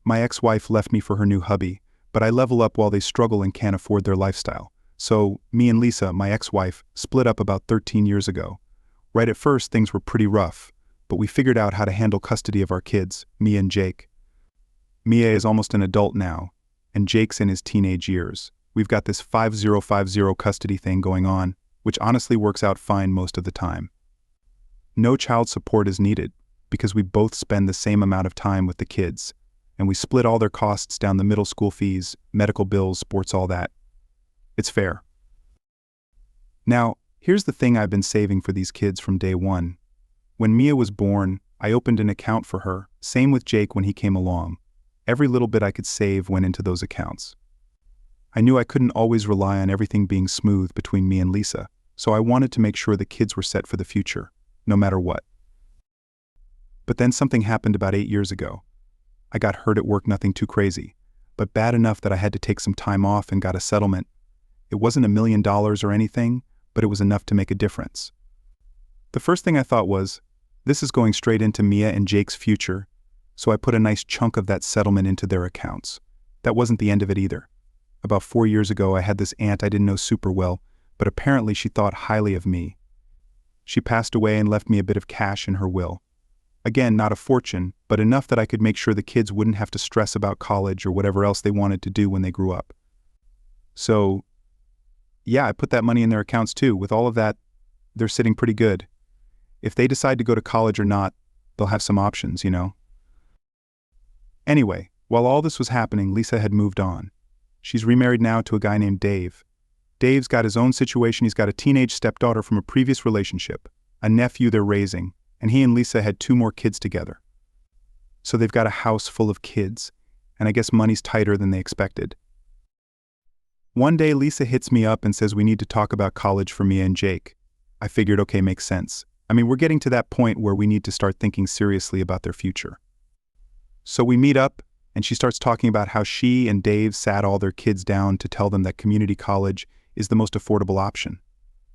My ex-wife left me for her new hubby, but I level up while they struggle and can't afford their lifestyle. So, me and Lisa, my ex-wife, split up about 13 years ago. Right at first, things were pretty rough, but we figured out how to handle custody of our kids, Mia and Jake. Mia is almost an adult now, and Jake's in his teenage years. We've got this 50-50 custody thing going on, which honestly works out fine most of the time. No child support is needed, because we both spend the same amount of time with the kids, and we split all their costs down the middle, school fees, medical bills, sports, all that. It's fair. Now, here's the thing I've been saving for these kids from day one. When Mia was born, I opened an account for her, same with Jake when he came along. Every little bit I could save went into those accounts. I knew I couldn't always rely on everything being smooth between me and Lisa, so I wanted to make sure the kids were set for the future, no matter what. But then something happened about 8 years ago. I got hurt at work, nothing too crazy, but bad enough that I had to take some time off and got a settlement. It wasn't $1 million or anything, but it was enough to make a difference. The first thing I thought was, this is going straight into Mia and Jake's future, so I put a nice chunk of that settlement into their accounts. That wasn't the end of it either. About 4 years ago, I had this aunt I didn't know super well, but apparently she thought highly of me. She passed away and left me a bit of cash in her will. Again, not a fortune, but enough that I could make sure the kids wouldn't have to stress about college or whatever else they wanted to do when they grew up. So, yeah, I put that money in their accounts too. With all of that, they're sitting pretty good. If they decide to go to college or not, they'll have some options, you know. Anyway, while all this was happening, Lisa had moved on. She's remarried now to a guy named Dave. Dave's got his own situation. He's got a teenage stepdaughter from a previous relationship, a nephew they're raising, and he and Lisa had 2 more kids together. So they've got a house full of kids, and I guess money's tighter than they expected. One day Lisa hits me up and says we need to talk about college for Mia and Jake. I figured, okay, makes sense. I mean, we're getting to that point where we need to start thinking seriously about their future. So we meet up, and she starts talking about how she and Dave sat all their kids down to tell them that community college is the most affordable option.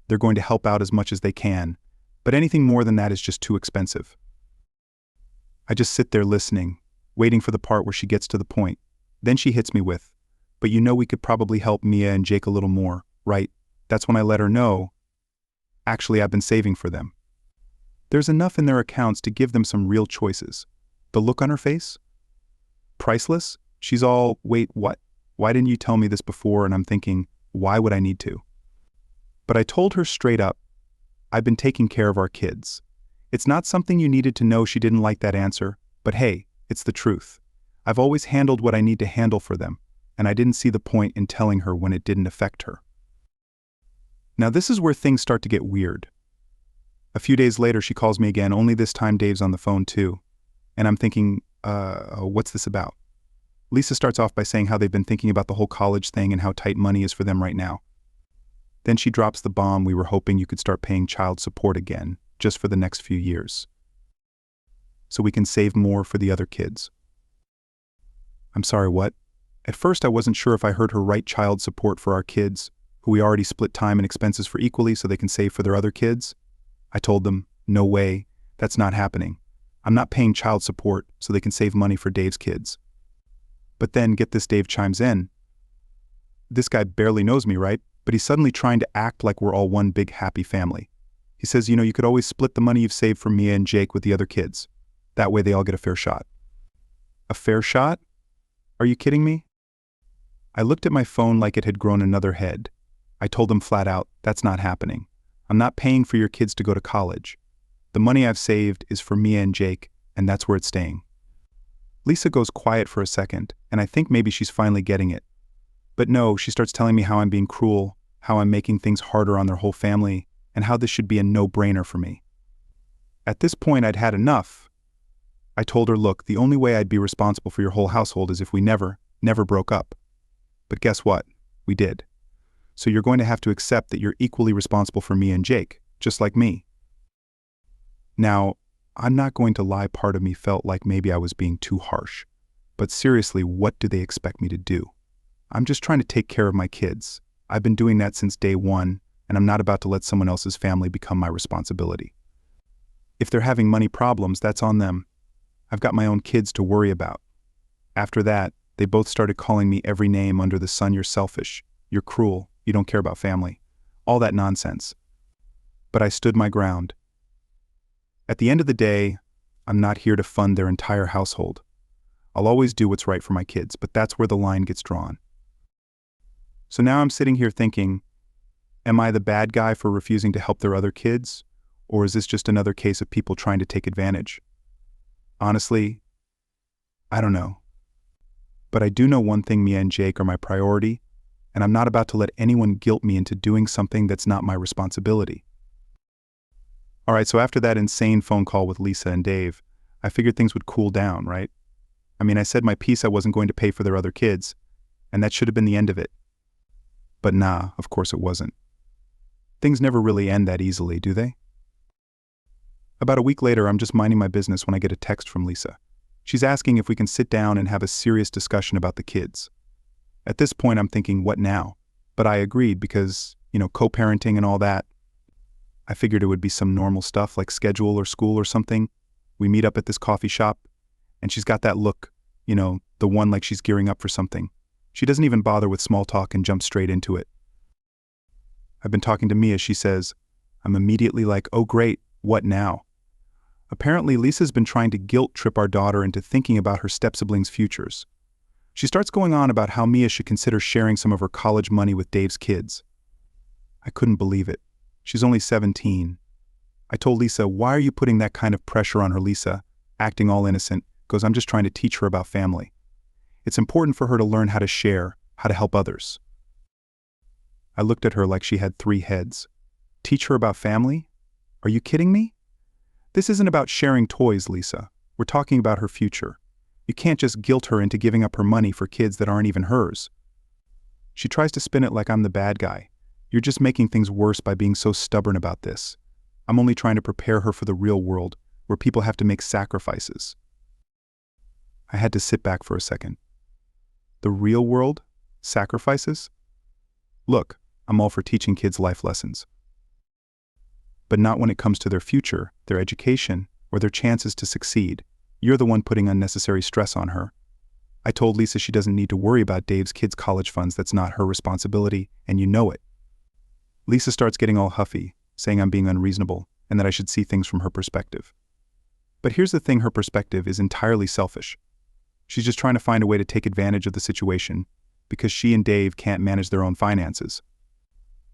They're going to help out as much as they can, but anything more than that is just too expensive. I just sit there listening, waiting for the part where she gets to the point. Then she hits me with, but you know we could probably help Mia and Jake a little more, right? That's when I let her know, actually I've been saving for them. There's enough in their accounts to give them some real choices. The look on her face? Priceless? She's all, wait, what? Why didn't you tell me this before? And I'm thinking, why would I need to? But I told her straight up, I've been taking care of our kids. It's not something you needed to know. She didn't like that answer, but hey, it's the truth. I've always handled what I need to handle for them, and I didn't see the point in telling her when it didn't affect her. Now this is where things start to get weird. A few days later she calls me again, only this time Dave's on the phone too. And I'm thinking, what's this about? Lisa starts off by saying how they've been thinking about the whole college thing and how tight money is for them right now. Then she drops the bomb, we were hoping you could start paying child support again, just for the next few years, so we can save more for the other kids. I'm sorry, what? At first I wasn't sure if I heard her right. Child support for our kids, who we already split time and expenses for equally so they can save for their other kids. I told them, no way, that's not happening. I'm not paying child support so they can save money for Dave's kids. But then, get this, Dave chimes in. This guy barely knows me, right? But he's suddenly trying to act like we're all one big happy family. He says, you know, you could always split the money you've saved for Mia and Jake with the other kids. That way they all get a fair shot. A fair shot? Are you kidding me? I looked at my phone like it had grown another head. I told him flat out, that's not happening. I'm not paying for your kids to go to college. The money I've saved is for Mia and Jake, and that's where it's staying. Lisa goes quiet for a second, and I think maybe she's finally getting it. But no, she starts telling me how I'm being cruel, how I'm making things harder on their whole family, and how this should be a no-brainer for me. At this point, I'd had enough. I told her, look, the only way I'd be responsible for your whole household is if we never broke up. But guess what? We did. So you're going to have to accept that you're equally responsible for me and Jake, just like me. Now, I'm not going to lie, part of me felt like maybe I was being too harsh. But seriously, what do they expect me to do? I'm just trying to take care of my kids. I've been doing that since day one, and I'm not about to let someone else's family become my responsibility. If they're having money problems, that's on them. I've got my own kids to worry about. After that, they both started calling me every name under the sun. You're selfish, you're cruel, you don't care about family. All that nonsense. But I stood my ground. At the end of the day, I'm not here to fund their entire household. I'll always do what's right for my kids, but that's where the line gets drawn. So now I'm sitting here thinking, am I the bad guy for refusing to help their other kids? Or is this just another case of people trying to take advantage? Honestly, I don't know. But I do know one thing: Mia and Jake are my priority, and I'm not about to let anyone guilt me into doing something that's not my responsibility. All right, so after that insane phone call with Lisa and Dave, I figured things would cool down, right? I mean, I said my piece. I wasn't going to pay for their other kids, and that should have been the end of it. But nah, of course it wasn't. Things never really end that easily, do they? About a week later, I'm just minding my business when I get a text from Lisa. She's asking if we can sit down and have a serious discussion about the kids. At this point, I'm thinking, what now? But I agreed because, co-parenting and all that. I figured it would be some normal stuff like schedule or school or something. We meet up at this coffee shop, and she's got that look, the one like she's gearing up for something. She doesn't even bother with small talk and jumps straight into it. I've been talking to Mia, she says. I'm immediately like, oh great, what now? Apparently, Lisa's been trying to guilt trip our daughter into thinking about her step-siblings' futures. She starts going on about how Mia should consider sharing some of her college money with Dave's kids. I couldn't believe it. She's only 17. I told Lisa, why are you putting that kind of pressure on her, Lisa? Acting all innocent, goes, I'm just trying to teach her about family. It's important for her to learn how to share, how to help others. I looked at her like she had 3 heads. Teach her about family? Are you kidding me? This isn't about sharing toys, Lisa. We're talking about her future. You can't just guilt her into giving up her money for kids that aren't even hers. She tries to spin it like I'm the bad guy. You're just making things worse by being so stubborn about this. I'm only trying to prepare her for the real world, where people have to make sacrifices. I had to sit back for a second. The real world? Sacrifices? Look, I'm all for teaching kids life lessons. But not when it comes to their future, their education, or their chances to succeed. You're the one putting unnecessary stress on her. I told Lisa she doesn't need to worry about Dave's kids' college funds. That's not her responsibility, and you know it. Lisa starts getting all huffy, saying I'm being unreasonable, and that I should see things from her perspective. But here's the thing: her perspective is entirely selfish. She's just trying to find a way to take advantage of the situation, because she and Dave can't manage their own finances.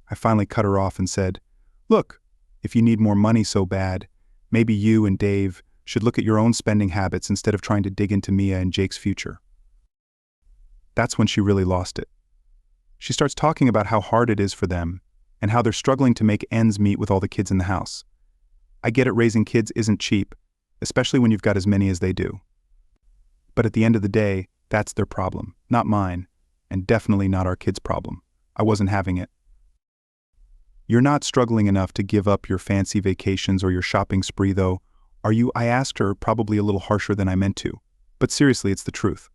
I finally cut her off and said, look, if you need more money so bad, maybe you and Dave should look at your own spending habits instead of trying to dig into Mia and Jake's future. That's when she really lost it. She starts talking about how hard it is for them and how they're struggling to make ends meet with all the kids in the house. I get it, raising kids isn't cheap, especially when you've got as many as they do. But at the end of the day, that's their problem, not mine, and definitely not our kids' problem. I wasn't having it. You're not struggling enough to give up your fancy vacations or your shopping spree, though, are you? I asked her, probably a little harsher than I meant to. But seriously, it's the truth.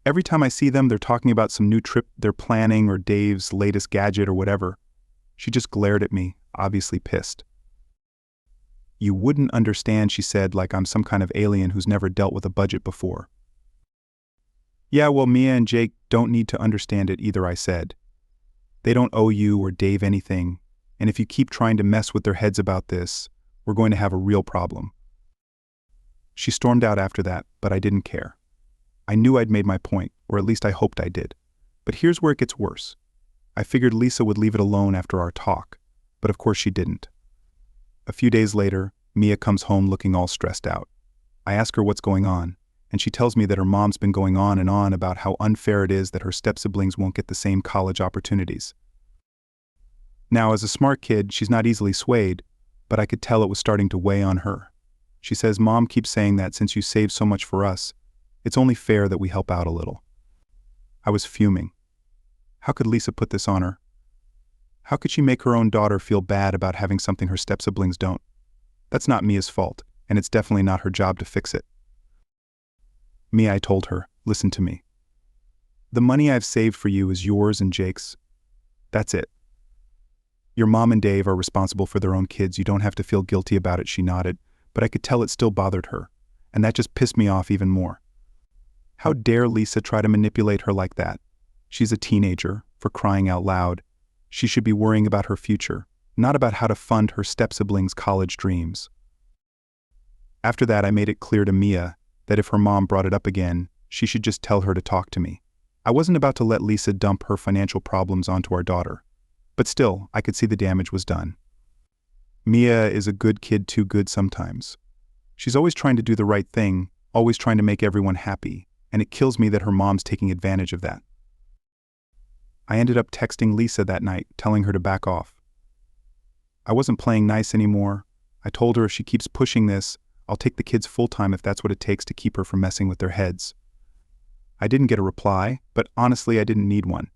Every time I see them, they're talking about some new trip they're planning or Dave's latest gadget or whatever. She just glared at me, obviously pissed. You wouldn't understand, she said, like I'm some kind of alien who's never dealt with a budget before. Yeah, well, Mia and Jake don't need to understand it either, I said. They don't owe you or Dave anything, and if you keep trying to mess with their heads about this, we're going to have a real problem. She stormed out after that, but I didn't care. I knew I'd made my point, or at least I hoped I did. But here's where it gets worse. I figured Lisa would leave it alone after our talk, but of course she didn't. A few days later, Mia comes home looking all stressed out. I ask her what's going on, and she tells me that her mom's been going on and on about how unfair it is that her step-siblings won't get the same college opportunities. Now, as a smart kid, she's not easily swayed, but I could tell it was starting to weigh on her. She says, Mom keeps saying that since you saved so much for us, it's only fair that we help out a little. I was fuming. How could Lisa put this on her? How could she make her own daughter feel bad about having something her step-siblings don't? That's not Mia's fault, and it's definitely not her job to fix it. Mia, I told her, listen to me. The money I've saved for you is yours and Jake's. That's it. Your mom and Dave are responsible for their own kids. You don't have to feel guilty about it, she nodded, but I could tell it still bothered her, and that just pissed me off even more. How dare Lisa try to manipulate her like that? She's a teenager, for crying out loud. She should be worrying about her future, not about how to fund her step-siblings' college dreams. After that, I made it clear to Mia that if her mom brought it up again, she should just tell her to talk to me. I wasn't about to let Lisa dump her financial problems onto our daughter. But still, I could see the damage was done. Mia is a good kid, too good sometimes. She's always trying to do the right thing, always trying to make everyone happy, and it kills me that her mom's taking advantage of that. I ended up texting Lisa that night, telling her to back off. I wasn't playing nice anymore. I told her if she keeps pushing this, I'll take the kids full-time if that's what it takes to keep her from messing with their heads. I didn't get a reply, but honestly, I didn't need one.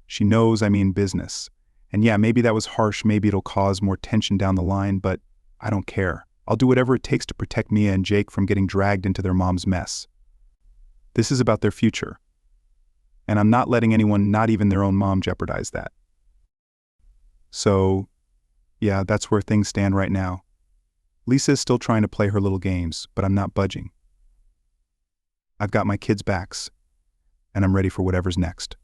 She knows I mean business. And yeah, maybe that was harsh, maybe it'll cause more tension down the line, but I don't care. I'll do whatever it takes to protect Mia and Jake from getting dragged into their mom's mess. This is about their future. And I'm not letting anyone, not even their own mom, jeopardize that. So, yeah, that's where things stand right now. Lisa is still trying to play her little games, but I'm not budging. I've got my kids' backs, and I'm ready for whatever's next.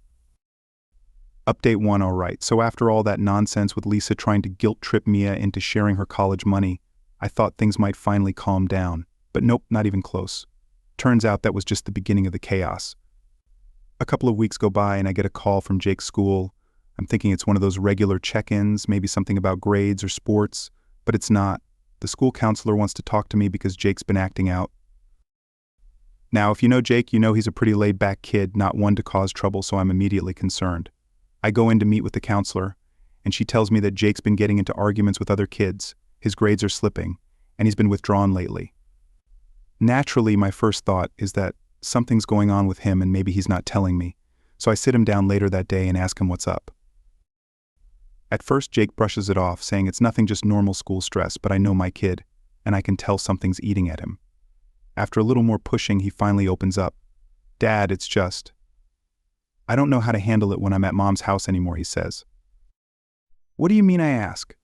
Update 1, all right. So after all that nonsense with Lisa trying to guilt-trip Mia into sharing her college money, I thought things might finally calm down. But nope, not even close. Turns out that was just the beginning of the chaos. A couple of weeks go by and I get a call from Jake's school. I'm thinking it's one of those regular check-ins, maybe something about grades or sports, but it's not. The school counselor wants to talk to me because Jake's been acting out. Now, if you know Jake, you know he's a pretty laid-back kid, not one to cause trouble, so I'm immediately concerned. I go in to meet with the counselor, and she tells me that Jake's been getting into arguments with other kids, his grades are slipping, and he's been withdrawn lately. Naturally, my first thought is that something's going on with him and maybe he's not telling me, so I sit him down later that day and ask him what's up. At first, Jake brushes it off, saying it's nothing, just normal school stress, but I know my kid, and I can tell something's eating at him. After a little more pushing, he finally opens up. "Dad, it's just... I don't know how to handle it when I'm at Mom's house anymore," he says. "What do you mean?" I ask.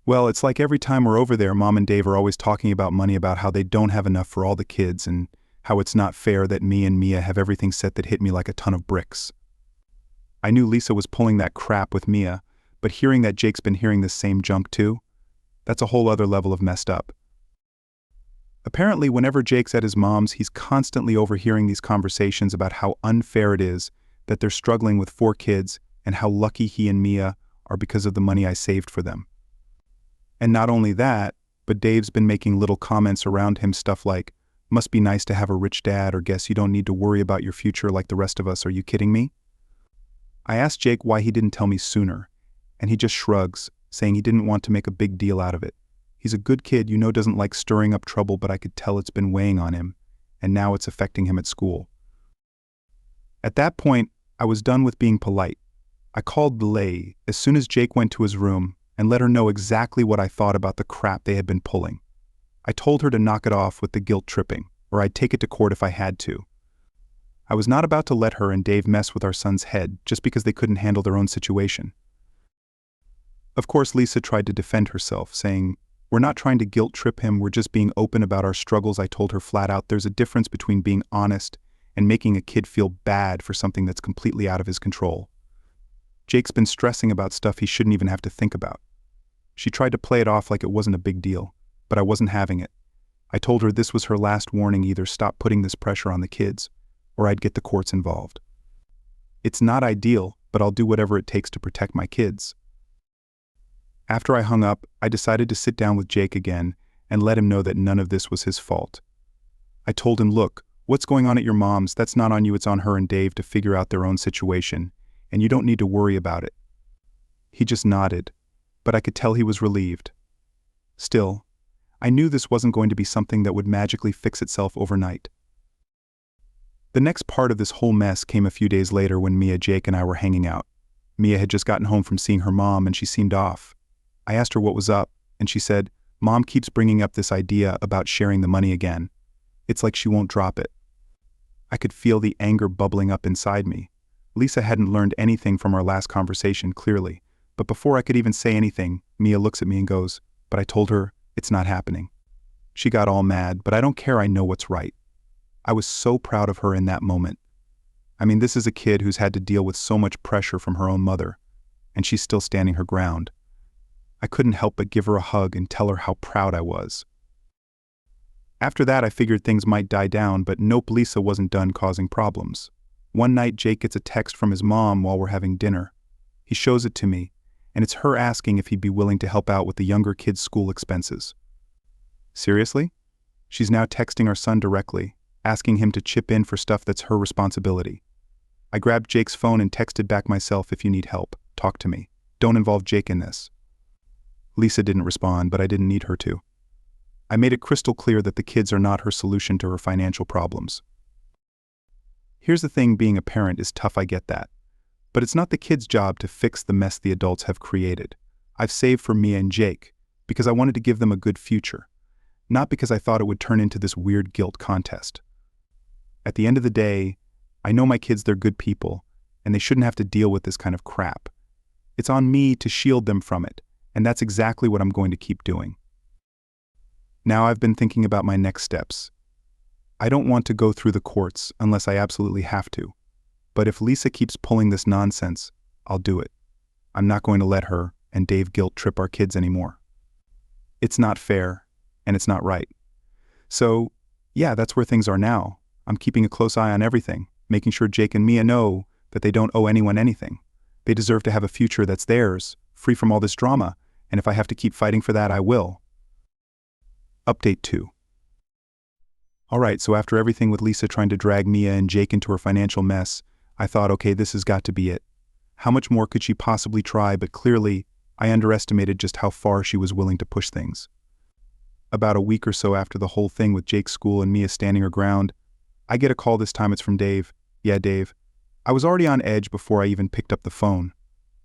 "Well, it's like every time we're over there, Mom and Dave are always talking about money, about how they don't have enough for all the kids, and how it's not fair that me and Mia have everything set. That hit me like a ton of bricks. I knew Lisa was pulling that crap with Mia, but hearing that Jake's been hearing this same junk too, that's a whole other level of messed up. Apparently, whenever Jake's at his mom's, he's constantly overhearing these conversations about how unfair it is that they're struggling with 4 kids and how lucky he and Mia are because of the money I saved for them. And not only that, but Dave's been making little comments around him, stuff like, "Must be nice to have a rich dad," or "Guess you don't need to worry about your future like the rest of us, are you kidding me?" I asked Jake why he didn't tell me sooner, and he just shrugs, saying he didn't want to make a big deal out of it. He's a good kid, doesn't like stirring up trouble, but I could tell it's been weighing on him, and now it's affecting him at school. At that point, I was done with being polite. I called Lay as soon as Jake went to his room and let her know exactly what I thought about the crap they had been pulling. I told her to knock it off with the guilt tripping, or I'd take it to court if I had to. I was not about to let her and Dave mess with our son's head just because they couldn't handle their own situation. Of course, Lisa tried to defend herself, saying, "We're not trying to guilt trip him, we're just being open about our struggles." I told her flat out there's a difference between being honest and making a kid feel bad for something that's completely out of his control. Jake's been stressing about stuff he shouldn't even have to think about. She tried to play it off like it wasn't a big deal, but I wasn't having it. I told her this was her last warning: either stop putting this pressure on the kids, or I'd get the courts involved. It's not ideal, but I'll do whatever it takes to protect my kids. After I hung up, I decided to sit down with Jake again and let him know that none of this was his fault. I told him, "Look, what's going on at your mom's, that's not on you, it's on her and Dave to figure out their own situation, and you don't need to worry about it." He just nodded, but I could tell he was relieved. Still, I knew this wasn't going to be something that would magically fix itself overnight. The next part of this whole mess came a few days later when Mia, Jake, and I were hanging out. Mia had just gotten home from seeing her mom and she seemed off. I asked her what was up, and she said, "Mom keeps bringing up this idea about sharing the money again. It's like she won't drop it." I could feel the anger bubbling up inside me. Lisa hadn't learned anything from our last conversation, clearly, but before I could even say anything, Mia looks at me and goes, "But I told her it's not happening." She got all mad, but I don't care, I know what's right. I was so proud of her in that moment. I mean, this is a kid who's had to deal with so much pressure from her own mother, and she's still standing her ground. I couldn't help but give her a hug and tell her how proud I was. After that, I figured things might die down, but nope, Lisa wasn't done causing problems. One night, Jake gets a text from his mom while we're having dinner. He shows it to me, and it's her asking if he'd be willing to help out with the younger kid's school expenses. Seriously? She's now texting our son directly, asking him to chip in for stuff that's her responsibility. I grabbed Jake's phone and texted back myself, if you need help, talk to me. Don't involve Jake in this. Lisa didn't respond, but I didn't need her to. I made it crystal clear that the kids are not her solution to her financial problems. Here's the thing, being a parent is tough, I get that. But it's not the kids' job to fix the mess the adults have created. I've saved for Mia and Jake because I wanted to give them a good future, not because I thought it would turn into this weird guilt contest. At the end of the day, I know my kids, they're good people, and they shouldn't have to deal with this kind of crap. It's on me to shield them from it, and that's exactly what I'm going to keep doing. Now I've been thinking about my next steps. I don't want to go through the courts unless I absolutely have to. But if Lisa keeps pulling this nonsense, I'll do it. I'm not going to let her and Dave guilt trip our kids anymore. It's not fair, and it's not right. So, yeah, that's where things are now. I'm keeping a close eye on everything, making sure Jake and Mia know that they don't owe anyone anything. They deserve to have a future that's theirs, free from all this drama, and if I have to keep fighting for that, I will. Update 2. Alright, so after everything with Lisa trying to drag Mia and Jake into her financial mess, I thought, okay, this has got to be it. How much more could she possibly try? But clearly, I underestimated just how far she was willing to push things. About a week or so after the whole thing with Jake's school and Mia standing her ground, I get a call. This time it's from Dave. Yeah, Dave. I was already on edge before I even picked up the phone.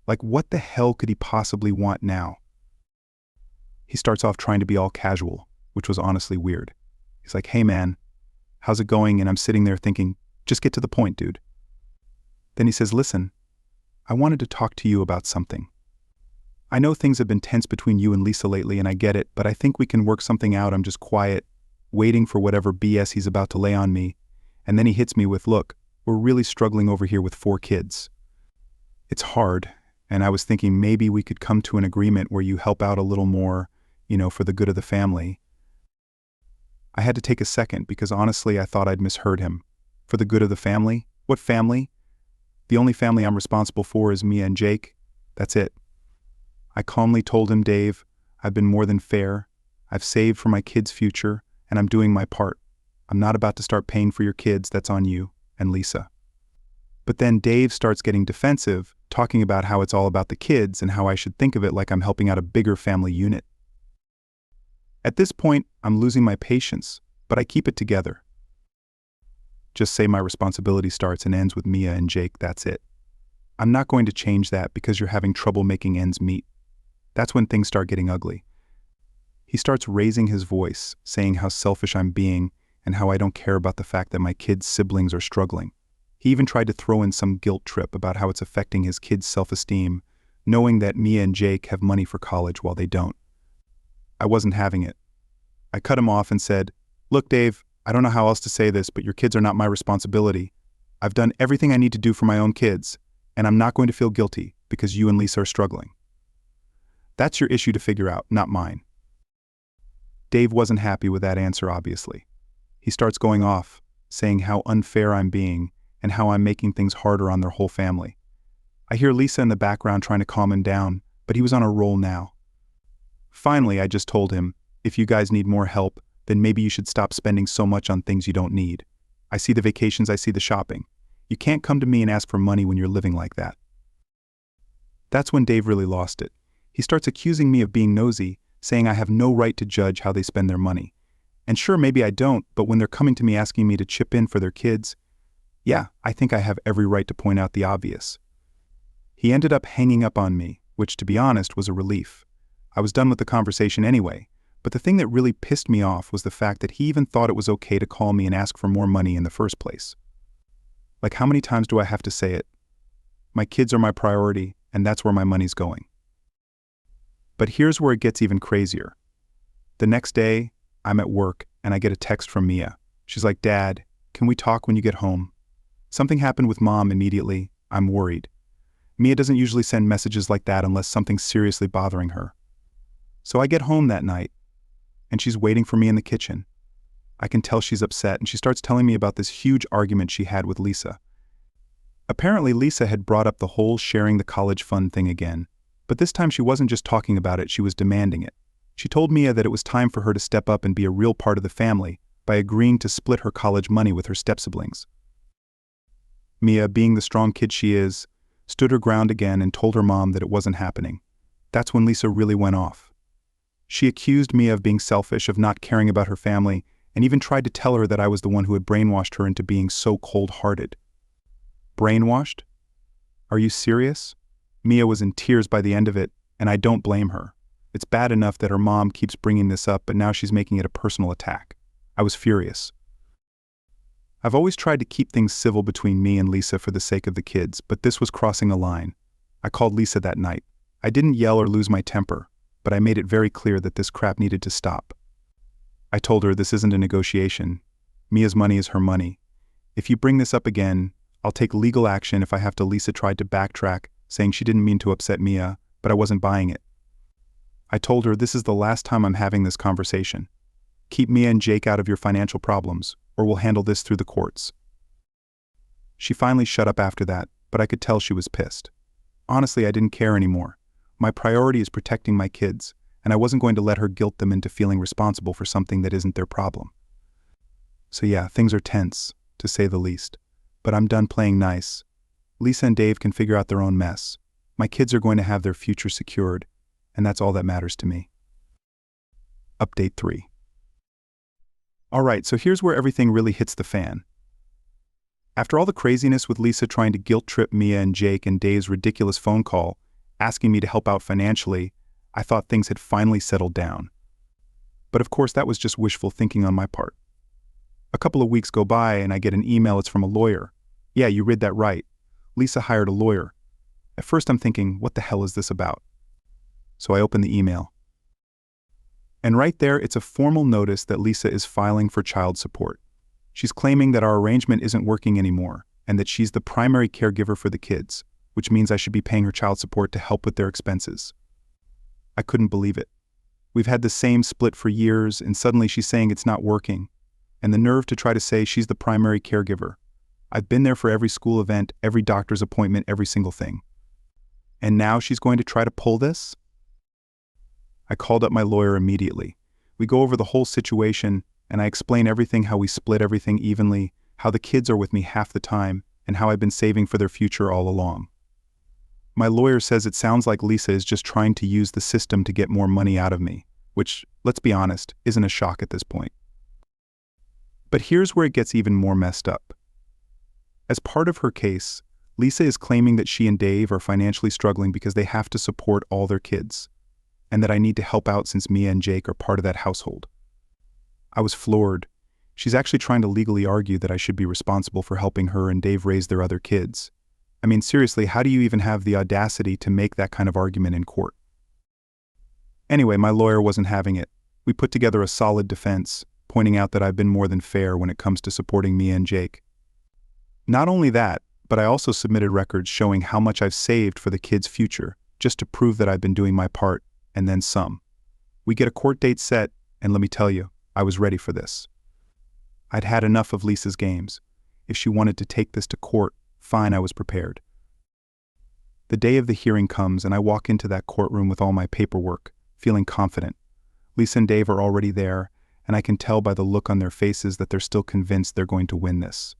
Like, what the hell could he possibly want now? He starts off trying to be all casual, which was honestly weird. He's like, hey man, how's it going? And I'm sitting there thinking, just get to the point, dude. Then he says, listen, I wanted to talk to you about something. I know things have been tense between you and Lisa lately, and I get it, but I think we can work something out. I'm just quiet, waiting for whatever BS he's about to lay on me. And then he hits me with, look, we're really struggling over here with 4 kids. It's hard, and I was thinking maybe we could come to an agreement where you help out a little more, for the good of the family. I had to take a second because honestly I thought I'd misheard him. For the good of the family? What family? The only family I'm responsible for is Mia and Jake. That's it. I calmly told him, Dave, I've been more than fair. I've saved for my kids' future, and I'm doing my part. I'm not about to start paying for your kids. That's on you and Lisa. But then Dave starts getting defensive, talking about how it's all about the kids and how I should think of it like I'm helping out a bigger family unit. At this point, I'm losing my patience, but I keep it together. Just say my responsibility starts and ends with Mia and Jake, that's it. I'm not going to change that because you're having trouble making ends meet. That's when things start getting ugly. He starts raising his voice, saying how selfish I'm being and how I don't care about the fact that my kids' siblings are struggling. He even tried to throw in some guilt trip about how it's affecting his kids' self-esteem, knowing that Mia and Jake have money for college while they don't. I wasn't having it. I cut him off and said, look, Dave, I don't know how else to say this, but your kids are not my responsibility. I've done everything I need to do for my own kids, and I'm not going to feel guilty because you and Lisa are struggling. That's your issue to figure out, not mine. Dave wasn't happy with that answer, obviously. He starts going off, saying how unfair I'm being and how I'm making things harder on their whole family. I hear Lisa in the background trying to calm him down, but he was on a roll now. Finally, I just told him, if you guys need more help, then maybe you should stop spending so much on things you don't need. I see the vacations, I see the shopping. You can't come to me and ask for money when you're living like that. That's when Dave really lost it. He starts accusing me of being nosy, saying I have no right to judge how they spend their money. And sure, maybe I don't, but when they're coming to me asking me to chip in for their kids, yeah, I think I have every right to point out the obvious. He ended up hanging up on me, which to be honest was a relief. I was done with the conversation anyway. But the thing that really pissed me off was the fact that he even thought it was okay to call me and ask for more money in the first place. Like, how many times do I have to say it? My kids are my priority, and that's where my money's going. But here's where it gets even crazier. The next day, I'm at work, and I get a text from Mia. She's like, Dad, Can we talk when you get home? Something happened with Mom immediately. I'm worried. Mia doesn't usually send messages like that unless something's seriously bothering her. So I get home that night, and she's waiting for me in the kitchen. I can tell she's upset, and she starts telling me about this huge argument she had with Lisa. Apparently, Lisa had brought up the whole sharing the college fund thing again, but this time she wasn't just talking about it, she was demanding it. She told Mia that it was time for her to step up and be a real part of the family by agreeing to split her college money with her step-siblings. Mia, being the strong kid she is, stood her ground again and told her mom that it wasn't happening. That's when Lisa really went off. She accused Mia of being selfish, of not caring about her family, and even tried to tell her that I was the one who had brainwashed her into being so cold-hearted. Brainwashed? Are you serious? Mia was in tears by the end of it, and I don't blame her. It's bad enough that her mom keeps bringing this up, but now she's making it a personal attack. I was furious. I've always tried to keep things civil between me and Lisa for the sake of the kids, but this was crossing a line. I called Lisa that night. I didn't yell or lose my temper, but I made it very clear that this crap needed to stop. I told her this isn't a negotiation. Mia's money is her money. If you bring this up again, I'll take legal action if I have to. Lisa tried to backtrack, saying she didn't mean to upset Mia, but I wasn't buying it. I told her this is the last time I'm having this conversation. Keep Mia and Jake out of your financial problems, or we'll handle this through the courts. She finally shut up after that, but I could tell she was pissed. Honestly, I didn't care anymore. My priority is protecting my kids, and I wasn't going to let her guilt them into feeling responsible for something that isn't their problem. So yeah, things are tense, to say the least. But I'm done playing nice. Lisa and Dave can figure out their own mess. My kids are going to have their future secured, and that's all that matters to me. Update 3. Alright, so here's where everything really hits the fan. After all the craziness with Lisa trying to guilt-trip Mia and Jake and Dave's ridiculous phone call, asking me to help out financially, I thought things had finally settled down. But of course that was just wishful thinking on my part. A couple of weeks go by and I get an email. It's from a lawyer. Yeah, you read that right. Lisa hired a lawyer. At first I'm thinking, what the hell is this about? So I open the email. And right there, it's a formal notice that Lisa is filing for child support. She's claiming that our arrangement isn't working anymore, and that she's the primary caregiver for the kids, which means I should be paying her child support to help with their expenses. I couldn't believe it. We've had the same split for years, and suddenly she's saying it's not working. And the nerve to try to say she's the primary caregiver. I've been there for every school event, every doctor's appointment, every single thing. And now she's going to try to pull this? I called up my lawyer immediately. We go over the whole situation, and I explain everything, how we split everything evenly, how the kids are with me half the time, and how I've been saving for their future all along. My lawyer says it sounds like Lisa is just trying to use the system to get more money out of me, which, let's be honest, isn't a shock at this point. But here's where it gets even more messed up. As part of her case, Lisa is claiming that she and Dave are financially struggling because they have to support all their kids, and that I need to help out since Mia and Jake are part of that household. I was floored. She's actually trying to legally argue that I should be responsible for helping her and Dave raise their other kids. I mean, seriously, how do you even have the audacity to make that kind of argument in court? Anyway, my lawyer wasn't having it. We put together a solid defense, pointing out that I've been more than fair when it comes to supporting Mia and Jake. Not only that, but I also submitted records showing how much I've saved for the kids' future, just to prove that I've been doing my part, and then some. We get a court date set, and let me tell you, I was ready for this. I'd had enough of Lisa's games. If she wanted to take this to court, fine, I was prepared. The day of the hearing comes, and I walk into that courtroom with all my paperwork, feeling confident. Lisa and Dave are already there, and I can tell by the look on their faces that they're still convinced they're going to win this.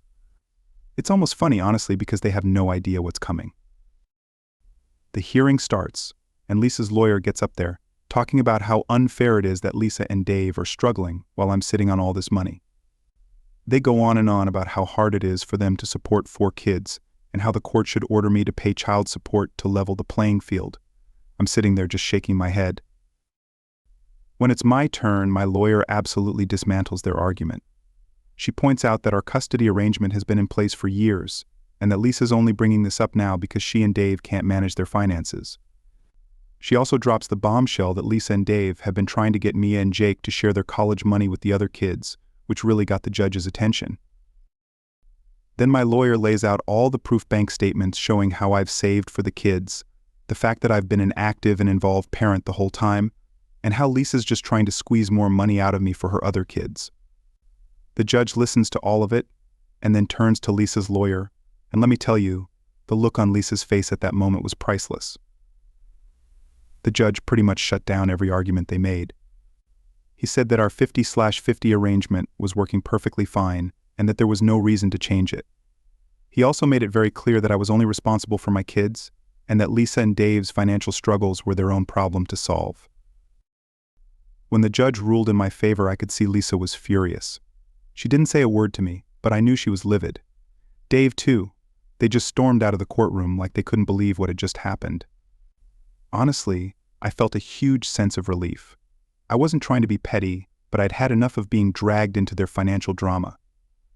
It's almost funny, honestly, because they have no idea what's coming. The hearing starts, and Lisa's lawyer gets up there, talking about how unfair it is that Lisa and Dave are struggling while I'm sitting on all this money. They go on and on about how hard it is for them to support 4 kids, and how the court should order me to pay child support to level the playing field. I'm sitting there just shaking my head. When it's my turn, my lawyer absolutely dismantles their argument. She points out that our custody arrangement has been in place for years, and that Lisa's only bringing this up now because she and Dave can't manage their finances. She also drops the bombshell that Lisa and Dave have been trying to get Mia and Jake to share their college money with the other kids, which really got the judge's attention. Then my lawyer lays out all the proof bank statements showing how I've saved for the kids, the fact that I've been an active and involved parent the whole time, and how Lisa's just trying to squeeze more money out of me for her other kids. The judge listens to all of it, and then turns to Lisa's lawyer, and let me tell you, the look on Lisa's face at that moment was priceless. The judge pretty much shut down every argument they made. He said that our 50/50 arrangement was working perfectly fine, and that there was no reason to change it. He also made it very clear that I was only responsible for my kids, and that Lisa and Dave's financial struggles were their own problem to solve. When the judge ruled in my favor, I could see Lisa was furious. She didn't say a word to me, but I knew she was livid. Dave, too. They just stormed out of the courtroom like they couldn't believe what had just happened. Honestly, I felt a huge sense of relief. I wasn't trying to be petty, but I'd had enough of being dragged into their financial drama.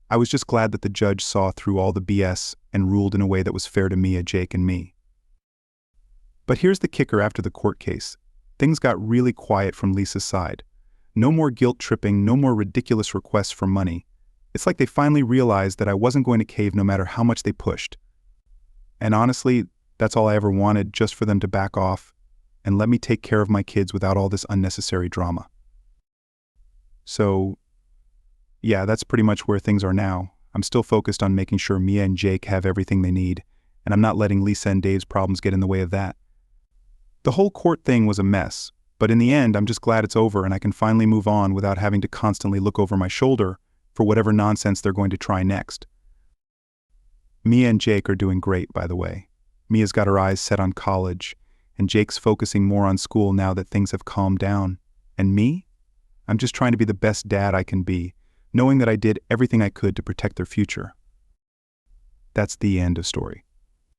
I was just glad that the judge saw through all the BS and ruled in a way that was fair to Mia, Jake, and me. But here's the kicker after the court case. Things got really quiet from Lisa's side. No more guilt-tripping, no more ridiculous requests for money. It's like they finally realized that I wasn't going to cave no matter how much they pushed. And honestly, that's all I ever wanted, just for them to back off and let me take care of my kids without all this unnecessary drama. So, yeah, that's pretty much where things are now. I'm still focused on making sure Mia and Jake have everything they need, and I'm not letting Lisa and Dave's problems get in the way of that. The whole court thing was a mess, but in the end, I'm just glad it's over and I can finally move on without having to constantly look over my shoulder for whatever nonsense they're going to try next. Mia and Jake are doing great, by the way. Mia's got her eyes set on college, and Jake's focusing more on school now that things have calmed down. And me? I'm just trying to be the best dad I can be, knowing that I did everything I could to protect their future. That's the end of story.